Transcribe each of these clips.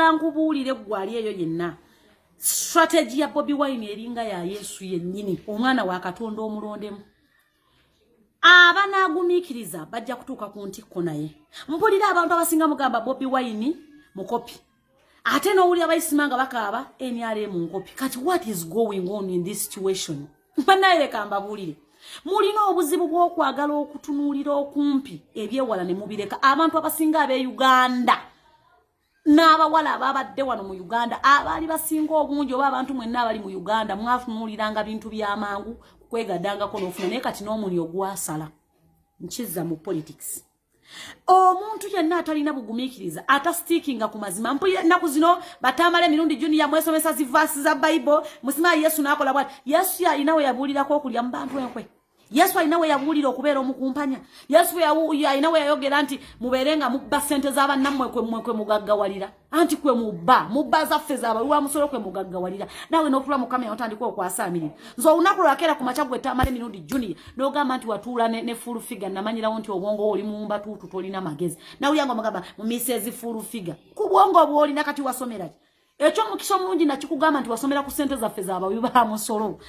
njagala nkubuulire gwali eyo yenna strategy ya Bobi Wine eringa ya Yesu yennyini omwana wa Katonda omulondemu abanagumikiriza bajja kutuuka ku ntikko naye mpulira abantu abasinga mugamba Bobi Wine mukopi ate n'owulira abayisimanga bakaaba NRM nkopi kati what is going on in this situation banaireka mbabuulire mulina obuzibu bw'okwagala okutunuulira okumpi ebyewala ne mubireka abantu abasinga ab'e Uganda n'abawala ababadde wano mu Uganda abaali basinga obungi oba abantu mwenna abali mu Uganda mwafunuuliranga bintu by'amangu kwegaddangako n'ofuna naye kati n'omuli ogwasala nkizza mu politics omuntu yenna atalina bugumiikiriza atastikinga ku mazima mpulira ennaku zino batamala emirundi Junior mwesomesa zivasi za Bible musima Yesu n'akola bwati Yesu yalina we yabuulirako okulya mu bantu enkwe Yesu alina we yabuulira okubeera omukumpanya Yesu alina we yayogera nti mubeerenga mubba ssente z'abannammwe kwe mugaggawalira anti kwe mubba zaffe z'abaluwa musolo kwe mugaggawalira nawe n'otula mu kamera otandika okwasaamirira nze olunaku lwakeera ku makya gwe tamala emirundi Junior n'ogamba nti watuula ne full figure namanyirawo nti obwongo oli mumba tuutu tolina magezi nawe yange omugamba mu misezi full figure ku bwongo bw'olina kati wasomera ekyo mukisha mulungi nakikugamba nti wasomera ku sente zaffe z'abawi ba musolo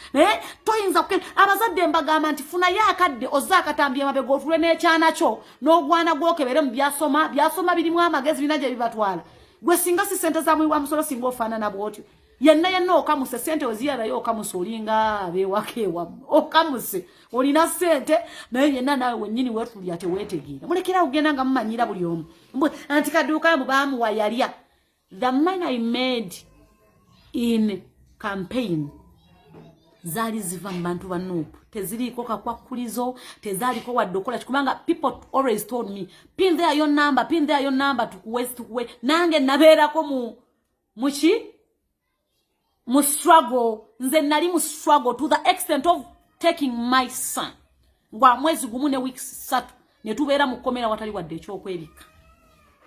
toyinza abazadde mbagamba nti funa yakadde ozakatambye mabega otule n'ekyana kyo n'ogwana gwokebere mu byasoma birimu amagezi binaje bibatwala gwe singa si sente za mwiwa musolo singa ofaanana bwotyo yenna okamuse sente oziyalayo okamuse olinga abewakewa okamuse olina sente naye yenna nawe wennyini wetulya tewetegeera mulekera ogenda nga mumanyira buli omu anti kaduuka mubaamu wayalya. The man I made in campaign zali ziva mbantu banupu teziriko kakwakulizo tezaliko waddokola kubanga people always told me pin there your number tukuwe nange nabeerako mu struggle nze nali mu struggle to the extent of taking my son ngwa mwezi gumu ne weeks 3 ne tubeera mu komera watali wadde ekyokwebika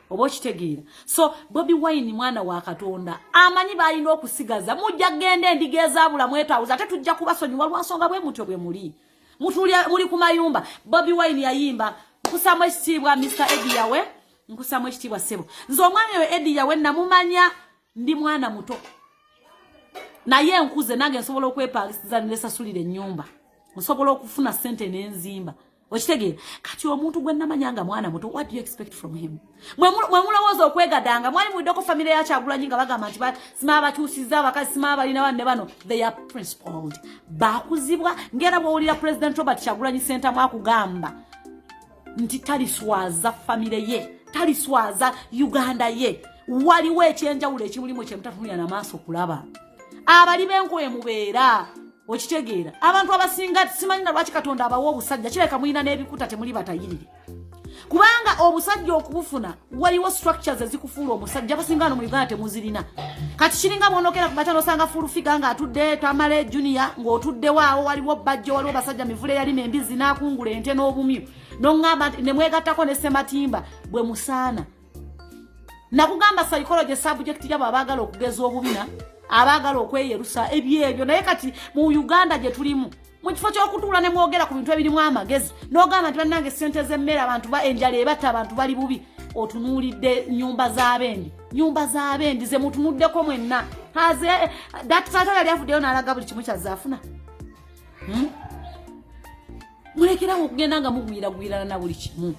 obo kitegeera so Bobi Wine mwana wa Katonda amanyi balina okusigaza mujja gende endigeza bula mwetawuza ate tujja kubasonyiwa lwansonga bwe mutyo bwe muli ku mayumba Bobi Wine yayimba nkusamwe ekitiibwa Mr. Eddie Yawe nkusamwe ekitiibwa Sebo nze omwami we Eddie Yawe namumanya ndi mwana muto naye nkuze nange nsobola okwepangisiza nesasulira ennyumba nsobola okufuna sente n'enzimba okitegeera kati omuntu gwe namanyanga mwana muto what do you expect from him mwe mulowooza okwegadanga mwali muddeko family ya Kyagulanyi nga bagamba nti sima abakyusiza abakazi sima abalina banne bano they are principled bakuzibwa ngera bw'owulira President Robert Kyagulanyi Center mwakugamba nti taliswaza family ye taliswaza Uganda ye waliwo ekyenjawulo ekimulimu kyemutatunira n'amaaso kulaba abali b'enkoye mubeera okitegeera abantu abasinga simanyina lwaki Katonda abawo obusajja kireka mulina n'ebikuta temuli batayirire kubanga obusajja okubufuna waliwo structures ezikufuula omusajja abasinga no mu Uganda temuzirina kati kiringa bwonokera ku batano osanga full figure nga atudde Tamale Junior ng'otudde waawo waliwo bajjo waliwo basajja mivule yali membizi n'akungula ente n'obumyu n'ongamba ne mwegattako ne Sematimba bwe musaana nakugamba psychology subject yabo abaagala okugeza obubina abagala okweyerusa ebyebyo naye kati mu Uganda gye tulimu mu kifo ky'okutuula ne mwogera ku bintu ebirimu amagezi n'ogamba nti bannange ssente z'emmere abantu enjala ebatta abantu bali bubi otunuulidde nyumba z'abendi ze mutunuddeko mwenna taata yali afuddeyo n'alaga buli kimu kyazaafuna mulekeramu okugenda nga mugwiragwirana na buli kimu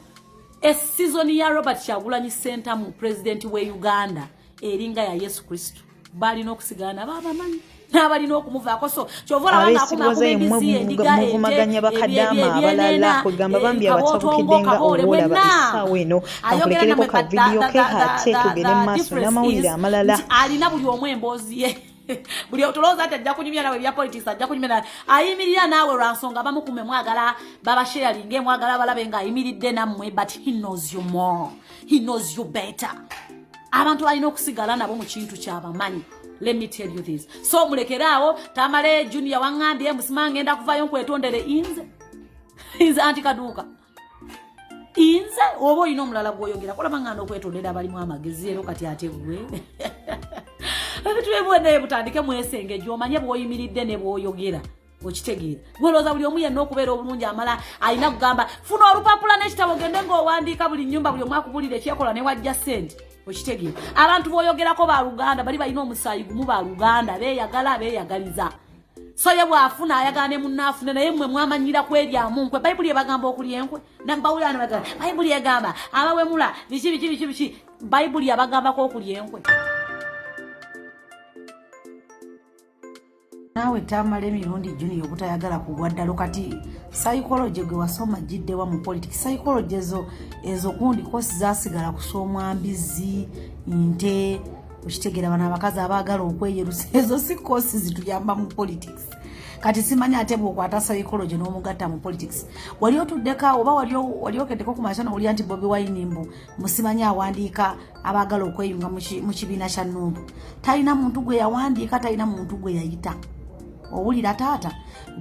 esizoni ya Robert Kyagulanyi Center mu president we Uganda eringa ya Yesu Kristo balina okusigana babamanyi n'abalina okumuvaako so kyovola banga akumakumebisi endiga muvumaganya bakadama abalala kugamba bambi abatabukiddenga owola baisaawo eno akulekereko ka video ke ate tugende maaso n'amawulire amalala alina buli omu emboozi ye buli otolooza ati ajja kunyumya nawe ebya politics ajja kunyumya ayimirira naawe lwansonga bamukume mwagala babasharinge mwagala balabe nga ayimiridde nammwe but he knows you more he knows you better abantu balina okusigala nabo mu kintu kyabamanyi let me tell you this so mulekeraawo Tamale Junior wangambye musima ngenda kuvayo nkwetondere inze anti kaduuka inze oba olina omulala gwoyogera kola banganda okwetondera abalimu amagezi ero kati ate gwe ebintu byebwene butandike mwesenge gy'omanye bw'oyimiridde ne bw'oyogera okitegeera gwolooza buli omu yenna okubeera obulungi amala alina kugamba funa olupapula n'ekitabo gende ng'owandiika buli nnyumba buli omu akubulira ekyekola ne wajja ssente okitegeera abantu b'oyogerako ba Luganda bali balina omusaayi gumu ba Luganda beeyagala beeyagaliza so ye bw'afuna ayagala ne munnaafune naye mmwe mwamanyira kweryamu nkwe bayibuli ebagamba okulya enkwe nambawulira ne bagamba bayibuli egamba abawemula biki bayibuli abagambako okulya enkwe naawe tamala emirundi junior obutayagala kugwa ddalo kati psychology gwe wasoma giddewa mu politics psychology ezo gundi kosi zasigala kusomwa mbizi nte okitegeera bana abakazi abaagala okweyerusa ezo si kosi zituyamba mu politics kati simanya ate bw'okwata psychology n'omugatta mu politics wali otuddeka oba wali okeddeko ku masana oli anti Bobi Wine mbu musimanya awandiika abaagala okweyunga mu kibiina kya Nuupu talina muntu gwe yawandiika talina muntu gwe yayita owulira taata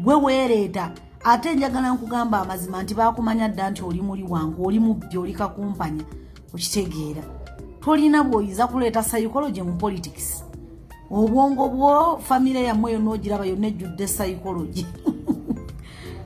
gwe weereeta ate njagala nkugamba amazima nti baakumanya dda nti oli muli wangu oli mubbi oli kakumpanya okitegeera tolina bw'oyiza kuleeta psychology mu politics obwongo bwo famire yammwe yonna ogiraba yonna ejjudde psychology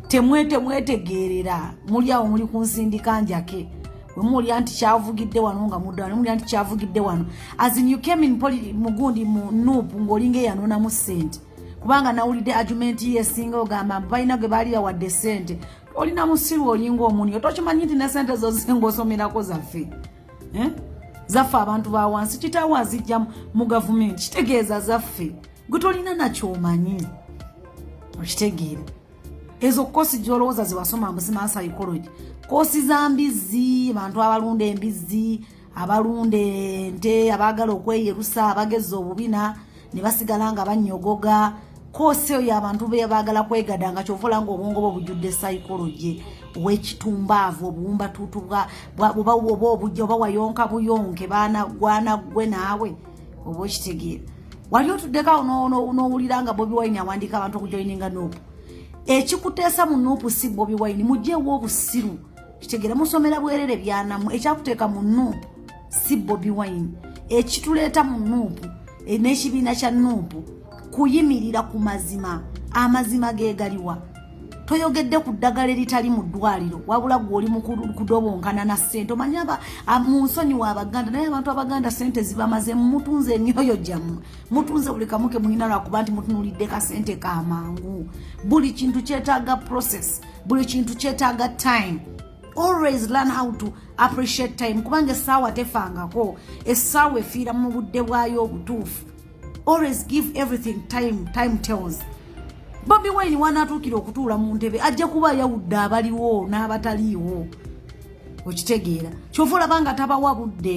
temwetegerera muli awo muli ku nsindika njake we muli anti kyavugidde wano nga mudda wano muli anti kyavugidde wano as in you came in mugundi mu Nuupu ng'olinga eyanonamu ssente kubanga nawulidde argument yesinga ogamba balina gwe baali yawadde ssente olina musiru olinga omuniyo tokimanyi nti ne ssente zose ng'osomerako zaffe zaffe abantu ba wansi kitaawo azijja mu gavumenti kitegeeza zaffe gwe tolina nakyomanyi okitegeera ezo kosi gy'olowooza zewasoma musima psychology kosi za mbizi abantu abalunda embizi abalunda ente abaagala okweyerusa abageza obubina ne basigala nga banyogoga kosi eyo abantu be baagala kwegadanga kyovola ng'obwongo bwo bujjudde psychology w'ekitumbaavu obuwumbatuutu oba wayonka buyonke gwana gwe naawe oba okitegeera wali otuddekawo n'owulira nga Bobi Wine awandiika abantu okujoyininga Nuupu ekikuteesa mu Nuupu si Bobi Wine mugyeewo obusiru kitegeera musomera bwerere byanamu ekyakuteeka mu Nuupu si Bobi Wine ekituleeta mu Nuupu n'ekibiina kya Nuupu kuyimirira ku mazima amazima geegaliwa toyogedde ku ddagala eritali mu ddwaliro wabula gw'oli mu kudobonkana na ssente omanya mu nsonyi w'Abaganda naye abantu Abaganda ssente zibamaze mutunze emyoyo gyammwe mutunze buli kamu ke mulina lwakuba nti mutunulidde kasente kamangu buli kintu kyetaaga process buli kintu kyetaaga time always learn how to appreciate time kubanga essaawa tefangako essaawa efiira mu budde bwayo obutuufu always give everything time tells Bobi Wine wanaatuukira okutuula mu ntebe ajja kuba yawudde abaliwo n'abataliiwo okitegeera kyova olabanga tabawa budde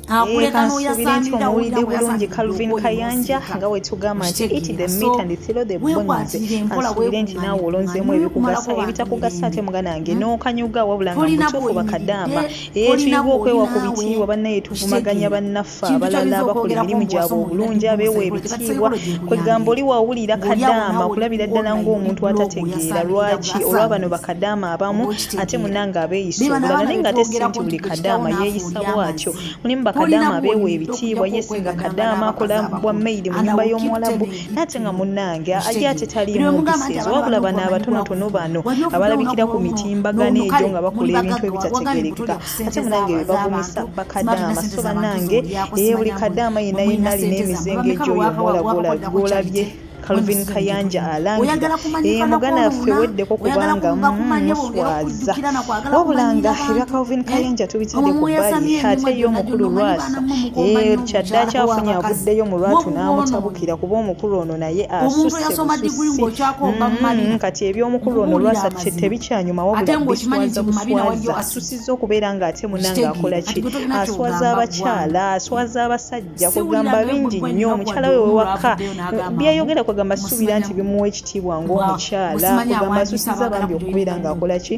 owulidde bulungi Calvin Kayanja nga wetugamba nti eat the meat and throw the bones asuubire nti naawe olonzeemu ebikugasa ebitakugasa ate muganange n'okanyuga wabula nga mutuufu bakadaama tuyiwa okwewa ku bitiibwa bannaye tuvumaganya bannaffe abalala abakola emirimu gyabwe obulungi abeewa ebitiibwa kwegamba oli wawulira kadaama kulabira ddala ng'omuntu atategeera lwaki olwa bano bakadaama abamu ate munnange abeeyisa obulala naye nga ate si nti buli kadaama yeeyisa bwatyo mulimu bakadaama abeewa ebitiibwa yesinga kadaama akola bwa maidi mu nnyumba y'Omuwalabu n'ate nga munnange ajja ate taliimu mpisa ezo wabula bano abatonotono bano abalabikira ku mitimbagano egyo nga bakola ebintu ebitategeerekeka ate munnange bye bavumisa bakadaama so bannange buli kadaama yenna yenna alina emizengo egyo y'Omuwalabu gw'olabye Calvin Kayanja alangira mugana ffe weddeko kubanga muswaza wabulanga ebya Calvin Kayanja tubitadde ku bbali ate yo omukulu lwasa kyadda kyafunye avuddeyo mu lwatu n'amutabukira kuba omukulu ono naye asusse bususi kati eby'omukulu ono lwasa tebikyanyuma wabula biswaza buswaza asusizza okubeera ng'ate munanga akola ki aswaza abakyala aswaza abasajja kugamba bingi nnyo omukyala we wewaka byayogera kwegamba suubira nti bimuwa ekitiibwa ng'omukyala kugamba asusiza bambi okubeera ng'akola ki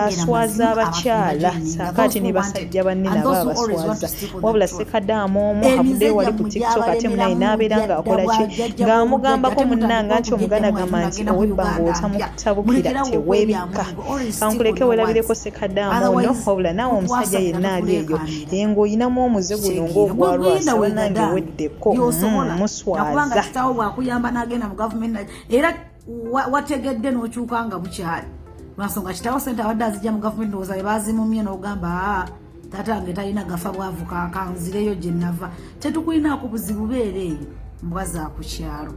aswaza abakyala saakaati ne basajja banne nabo abaswaza wabula sekadaama omu avuddeyo wali ku tiktok ate munaye n'abeera ng'akola ki ng'amugambako munnanga nti omuganda gamba nti ow'ebbanga otamukutabukira teweebikka kankuleke weerabireko sekadaama ono wabula naawe omusajja yenna ali eyo ng'oyinamu omuze guno ng'ogwalwasa bannange weddeko muswaza nagenda mu government era wategedde n'okyuka nga bukyali lwansonga kitawo sente abadde azijja mu gavumenti ndowooza bazimumye n'ogamba taata wange talina gafa bwavu kanzireyo gye nava tetukulinaako buzibu beereeyo mbwa za ku kyalo